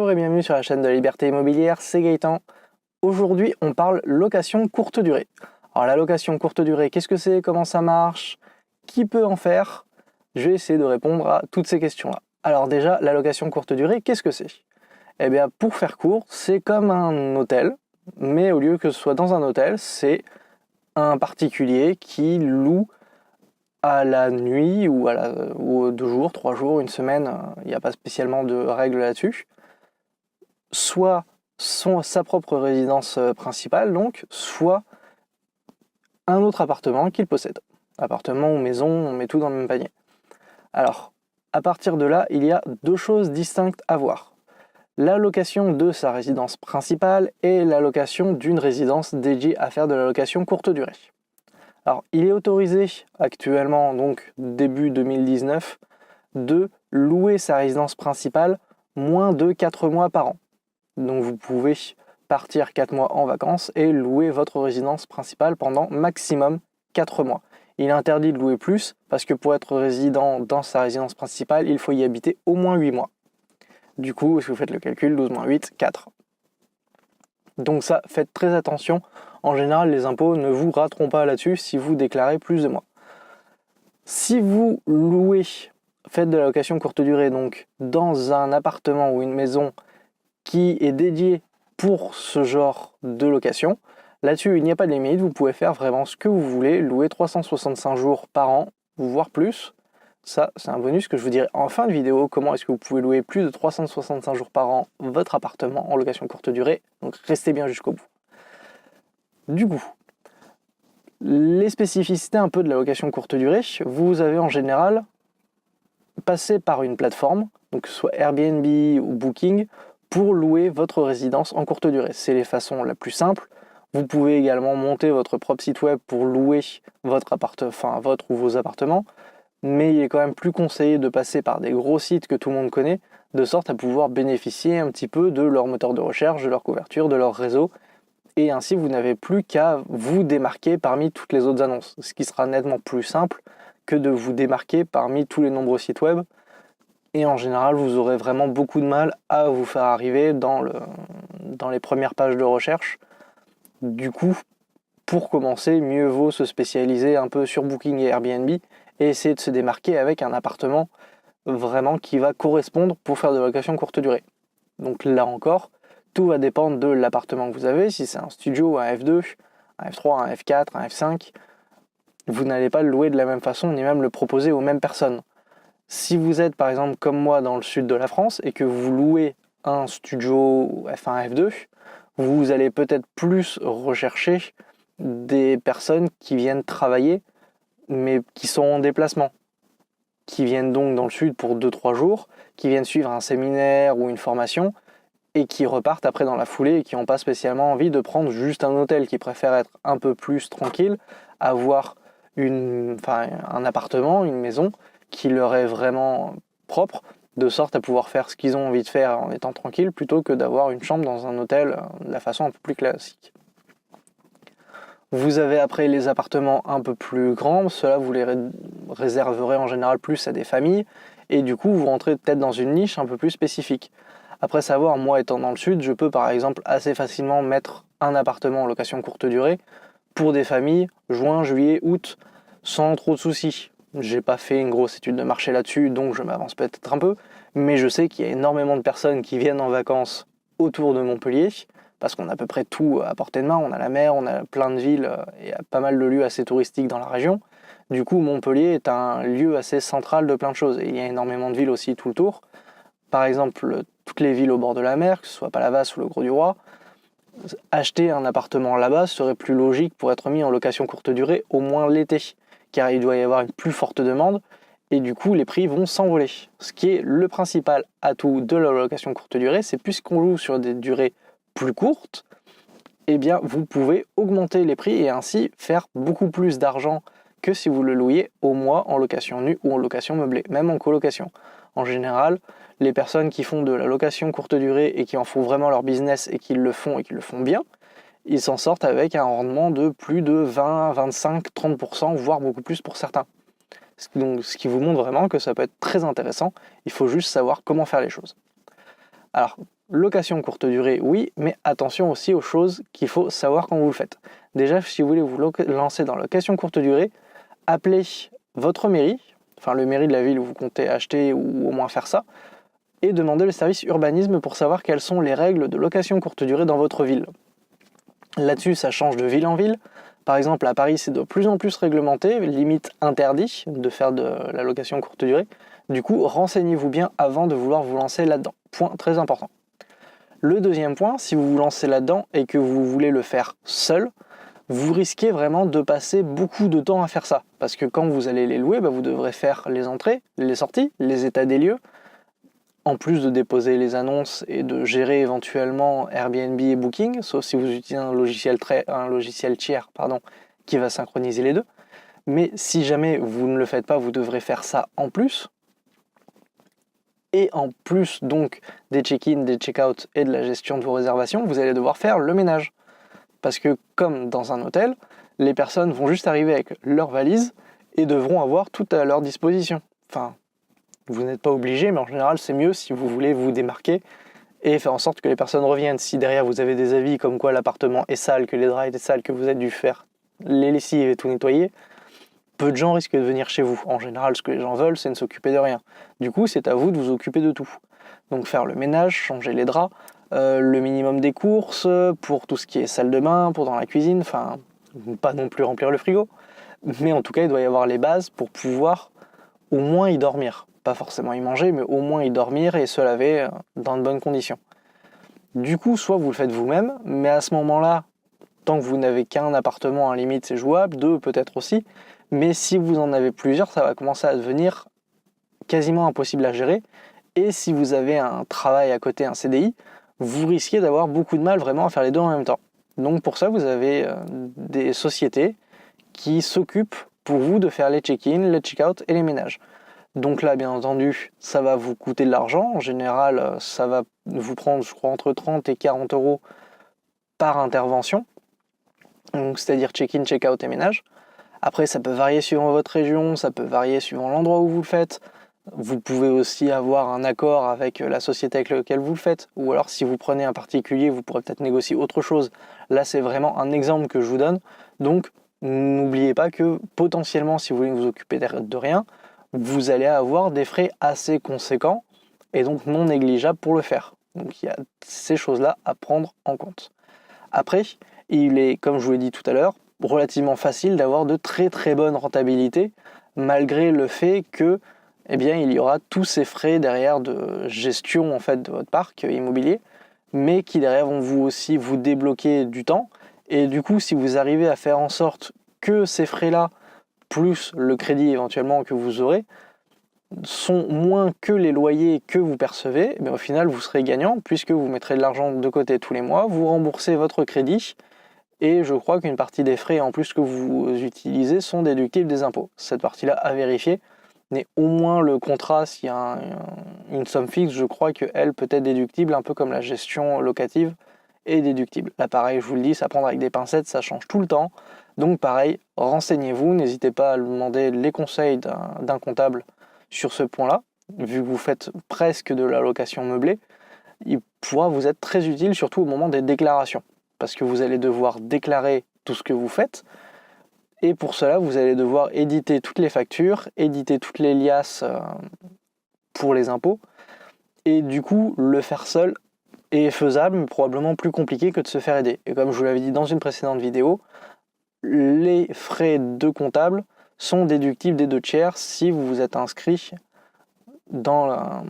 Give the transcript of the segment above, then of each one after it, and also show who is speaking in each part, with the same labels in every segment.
Speaker 1: Bonjour et bienvenue sur la chaîne de la Liberté Immobilière, c'est Gaëtan. Aujourd'hui, on parle location courte durée. Alors la location courte durée, qu'est-ce que c'est? Comment ça marche? Qui peut en faire? Je vais essayer de répondre à toutes ces questions-là. Alors déjà, la location courte durée, qu'est-ce que c'est? Eh bien, pour faire court, c'est comme un hôtel, mais au lieu que ce soit dans un hôtel, c'est un particulier qui loue à la nuit ou ou 2 jours, 3 jours, une semaine, il n'y a pas spécialement de règles là-dessus. Soit sa propre résidence principale, donc, soit un autre appartement qu'il possède. Appartement ou maison, on met tout dans le même panier. Alors, à partir de là, il y a deux choses distinctes à voir. La location de sa résidence principale et la location d'une résidence dédiée à faire de la location courte durée. Alors, il est autorisé actuellement, donc début 2019, de louer sa résidence principale moins de 4 mois par an. Donc vous pouvez partir 4 mois en vacances et louer votre résidence principale pendant maximum 4 mois. Il est interdit de louer plus parce que pour être résident dans sa résidence principale, il faut y habiter au moins 8 mois. Du coup, si vous faites le calcul, 12 moins 8, 4. Donc ça, faites très attention. En général, les impôts ne vous rateront pas là-dessus si vous déclarez plus de mois. Si vous louez, faites de la location courte durée, donc dans un appartement ou une maison qui est dédié pour ce genre de location, là-dessus, il n'y a pas de limite. Vous pouvez faire vraiment ce que vous voulez, louer 365 jours par an, voire plus. Ça, c'est un bonus que je vous dirai en fin de vidéo, comment est-ce que vous pouvez louer plus de 365 jours par an votre appartement en location courte durée. Donc restez bien jusqu'au bout. Du coup, les spécificités un peu de la location courte durée, vous avez en général passé par une plateforme, donc que ce soit Airbnb ou Booking, pour louer votre résidence en courte durée. C'est les façons la plus simples. Vous pouvez également monter votre propre site web pour louer votre ou vos appartements, mais il est quand même plus conseillé de passer par des gros sites que tout le monde connaît, de sorte à pouvoir bénéficier un petit peu de leur moteur de recherche, de leur couverture, de leur réseau, et ainsi vous n'avez plus qu'à vous démarquer parmi toutes les autres annonces, ce qui sera nettement plus simple que de vous démarquer parmi tous les nombreux sites web. Et en général, vous aurez vraiment beaucoup de mal à vous faire arriver dans les premières pages de recherche. Du coup, pour commencer, mieux vaut se spécialiser un peu sur Booking et Airbnb et essayer de se démarquer avec un appartement vraiment qui va correspondre pour faire de la location courte durée. Donc là encore, tout va dépendre de l'appartement que vous avez. Si c'est un studio, un F2, un F3, un F4, un F5, vous n'allez pas le louer de la même façon ni même le proposer aux mêmes personnes. Si vous êtes par exemple comme moi dans le sud de la France et que vous louez un studio F1, F2, vous allez peut-être plus rechercher des personnes qui viennent travailler mais qui sont en déplacement, qui viennent donc dans le sud pour 2-3 jours, qui viennent suivre un séminaire ou une formation et qui repartent après dans la foulée et qui n'ont pas spécialement envie de prendre juste un hôtel, qui préfèrent être un peu plus tranquille, avoir un appartement, une maison qui leur est vraiment propre, de sorte à pouvoir faire ce qu'ils ont envie de faire en étant tranquille, plutôt que d'avoir une chambre dans un hôtel de la façon un peu plus classique. Vous avez après les appartements un peu plus grands, ceux-là vous les réserverez en général plus à des familles, et du coup vous rentrez peut-être dans une niche un peu plus spécifique. Après savoir, moi étant dans le sud, je peux par exemple assez facilement mettre un appartement en location courte durée pour des familles, juin, juillet, août, sans trop de soucis. J'ai pas fait une grosse étude de marché là-dessus, donc je m'avance peut-être un peu, mais je sais qu'il y a énormément de personnes qui viennent en vacances autour de Montpellier, parce qu'on a à peu près tout à portée de main, on a la mer, on a plein de villes et pas mal de lieux assez touristiques dans la région. Du coup, Montpellier est un lieu assez central de plein de choses, et il y a énormément de villes aussi tout le tour. Par exemple, toutes les villes au bord de la mer, que ce soit Palavas ou le Grau-du-Roi, acheter un appartement là-bas serait plus logique pour être mis en location courte durée, au moins l'été, car il doit y avoir une plus forte demande, et du coup les prix vont s'envoler. Ce qui est le principal atout de la location courte durée, c'est puisqu'on loue sur des durées plus courtes, eh bien vous pouvez augmenter les prix et ainsi faire beaucoup plus d'argent que si vous le louiez au mois en location nue ou en location meublée, même en colocation. En général, les personnes qui font de la location courte durée et qui en font vraiment leur business et qui le font bien, ils s'en sortent avec un rendement de plus de 20, 25, 30%, voire beaucoup plus pour certains. Donc, ce qui vous montre vraiment que ça peut être très intéressant, il faut juste savoir comment faire les choses. Alors, location courte durée, oui, mais attention aussi aux choses qu'il faut savoir quand vous le faites. Déjà, si vous voulez vous lancer dans la location courte durée, appelez votre mairie, enfin le mairie de la ville où vous comptez acheter ou au moins faire ça, et demandez le service urbanisme pour savoir quelles sont les règles de location courte durée dans votre ville. Là-dessus, ça change de ville en ville. Par exemple, à Paris, c'est de plus en plus réglementé, limite interdit de faire de la location courte durée. Du coup, renseignez-vous bien avant de vouloir vous lancer là-dedans. Point très important. Le deuxième point, si vous vous lancez là-dedans et que vous voulez le faire seul, vous risquez vraiment de passer beaucoup de temps à faire ça. Parce que quand vous allez les louer, vous devrez faire les entrées, les sorties, les états des lieux, en plus de déposer les annonces et de gérer éventuellement Airbnb et Booking, sauf si vous utilisez un logiciel tiers qui va synchroniser les deux. Mais si jamais vous ne le faites pas, vous devrez faire ça en plus. Et en plus donc des check-in, des check-out et de la gestion de vos réservations, vous allez devoir faire le ménage. Parce que comme dans un hôtel, les personnes vont juste arriver avec leur valise et devront avoir tout à leur disposition. Enfin, vous n'êtes pas obligé, mais en général c'est mieux si vous voulez vous démarquer et faire en sorte que les personnes reviennent. Si derrière vous avez des avis comme quoi l'appartement est sale, que les draps étaient sales, que vous avez dû faire les lessives et tout nettoyer, peu de gens risquent de venir chez vous. En général, ce que les gens veulent, c'est ne s'occuper de rien. Du coup, c'est à vous de vous occuper de tout. Donc faire le ménage, changer les draps, le minimum des courses, pour tout ce qui est salle de bain, pour dans la cuisine, enfin, pas non plus remplir le frigo. Mais en tout cas, il doit y avoir les bases pour pouvoir au moins y dormir. Pas forcément y manger, mais au moins y dormir et se laver dans de bonnes conditions. Du coup, soit vous le faites vous-même, mais à ce moment-là, tant que vous n'avez qu'un appartement, à la limite, c'est jouable, deux peut-être aussi, mais si vous en avez plusieurs, ça va commencer à devenir quasiment impossible à gérer. Et si vous avez un travail à côté, un CDI, vous risquez d'avoir beaucoup de mal vraiment à faire les deux en même temps. Donc pour ça, vous avez des sociétés qui s'occupent pour vous de faire les check-in, les check-out et les ménages. Donc là, bien entendu, ça va vous coûter de l'argent. En général, ça va vous prendre, je crois, entre 30 et 40 euros par intervention. Donc c'est-à-dire check-in, check-out et ménage. Après, ça peut varier suivant votre région, ça peut varier suivant l'endroit où vous le faites. Vous pouvez aussi avoir un accord avec la société avec laquelle vous le faites. Ou alors, si vous prenez un particulier, vous pourrez peut-être négocier autre chose. Là, c'est vraiment un exemple que je vous donne. Donc, n'oubliez pas que potentiellement, si vous voulez vous occuper de rien, vous allez avoir des frais assez conséquents et donc non négligeables pour le faire. Donc, il y a ces choses-là à prendre en compte. Après, il est, comme je vous l'ai dit tout à l'heure, relativement facile d'avoir de très très bonnes rentabilités malgré le fait que il y aura tous ces frais derrière de gestion en fait de votre parc immobilier, mais qui derrière vont vous aussi vous débloquer du temps. Et du coup, si vous arrivez à faire en sorte que ces frais-là, plus le crédit éventuellement que vous aurez, sont moins que les loyers que vous percevez, au final vous serez gagnant puisque vous mettrez de l'argent de côté tous les mois, vous remboursez votre crédit. Et je crois qu'une partie des frais en plus que vous utilisez sont déductibles des impôts. Cette partie-là à vérifier, mais au moins le contrat, s'il y a une somme fixe, je crois qu'elle peut être déductible, un peu comme la gestion locative est déductible. Là pareil, je vous le dis, ça prendre avec des pincettes, ça change tout le temps. Donc pareil, renseignez-vous, n'hésitez pas à demander les conseils d'un comptable sur ce point-là, vu que vous faites presque de la location meublée, il pourra vous être très utile, surtout au moment des déclarations. Parce que vous allez devoir déclarer tout ce que vous faites. Et pour cela, vous allez devoir éditer toutes les factures, éditer toutes les liasses pour les impôts. Et du coup, le faire seul est faisable, mais probablement plus compliqué que de se faire aider. Et comme je vous l'avais dit dans une précédente vidéo, les frais de comptable sont déductibles des 2/3 si vous vous êtes inscrit dans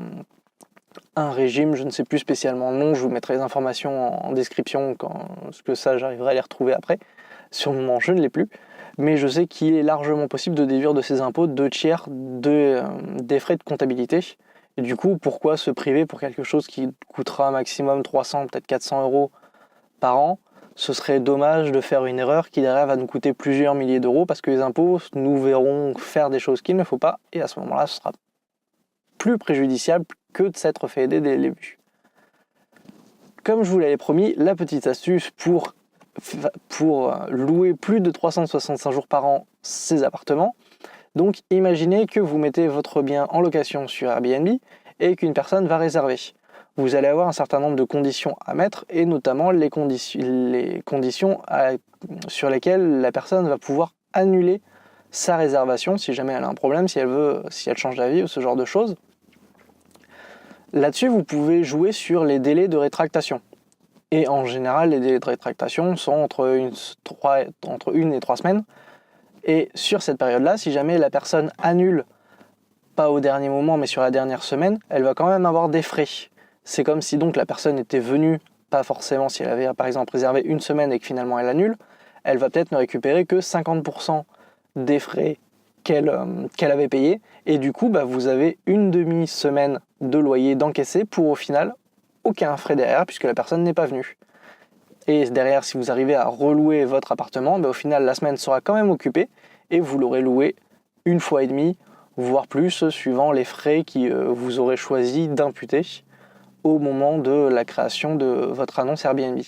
Speaker 1: un régime, je ne sais plus spécialement le nom, je vous mettrai les informations en description, parce que ça j'arriverai à les retrouver après. Sur le moment, je ne l'ai plus, mais je sais qu'il est largement possible de déduire de ces impôts 2/3 des frais de comptabilité. Et du coup, pourquoi se priver pour quelque chose qui coûtera maximum 300, peut-être 400 euros par an? Ce serait dommage de faire une erreur qui derrière va nous coûter plusieurs milliers d'euros, parce que les impôts nous verront faire des choses qu'il ne faut pas, et à ce moment-là, ce sera plus préjudiciable que de s'être fait aider dès le début. Comme je vous l'avais promis, la petite astuce pour louer plus de 365 jours par an ces appartements. Donc imaginez que vous mettez votre bien en location sur Airbnb et qu'une personne va réserver. vous allez avoir un certain nombre de conditions à mettre, et notamment les conditions sur lesquelles la personne va pouvoir annuler sa réservation si jamais elle a un problème, si elle change d'avis ou ce genre de choses. Là-dessus, vous pouvez jouer sur les délais de rétractation. Et en général, les délais de rétractation sont entre 1 et 3 semaines. Et sur cette période-là, si jamais la personne annule, pas au dernier moment, mais sur la dernière semaine, elle va quand même avoir des frais. C'est comme si donc la personne était venue, pas forcément si elle avait par exemple réservé une semaine et que finalement elle annule, elle va peut-être ne récupérer que 50% des frais qu'elle avait payés. Et du coup, vous avez une demi-semaine de loyer d'encaisser pour au final aucun frais derrière puisque la personne n'est pas venue. Et derrière, si vous arrivez à relouer votre appartement, au final la semaine sera quand même occupée et vous l'aurez loué une fois et demie, voire plus, suivant les frais que vous aurez choisi d'imputer au moment de la création de votre annonce Airbnb.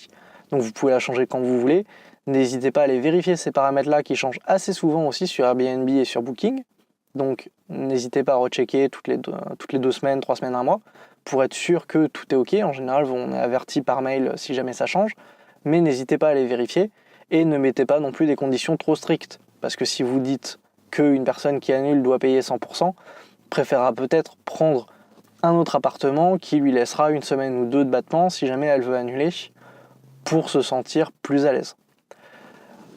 Speaker 1: Donc vous pouvez la changer quand vous voulez. N'hésitez pas à aller vérifier ces paramètres-là qui changent assez souvent aussi sur Airbnb et sur Booking. Donc n'hésitez pas à rechecker toutes les 2 semaines, 3 semaines, 1 mois, pour être sûr que tout est OK. En général, on est averti par mail si jamais ça change. Mais n'hésitez pas à aller vérifier et ne mettez pas non plus des conditions trop strictes. Parce que si vous dites qu'une personne qui annule doit payer 100%, préférera peut-être prendre un autre appartement qui lui laissera 1 semaine ou 2 de battement si jamais elle veut annuler pour se sentir plus à l'aise.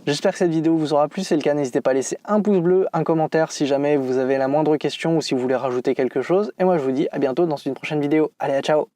Speaker 1: J'espère que cette vidéo vous aura plu. Si c'est le cas, n'hésitez pas à laisser un pouce bleu, un commentaire si jamais vous avez la moindre question ou si vous voulez rajouter quelque chose. Et moi je vous dis à bientôt dans une prochaine vidéo. Allez, ciao!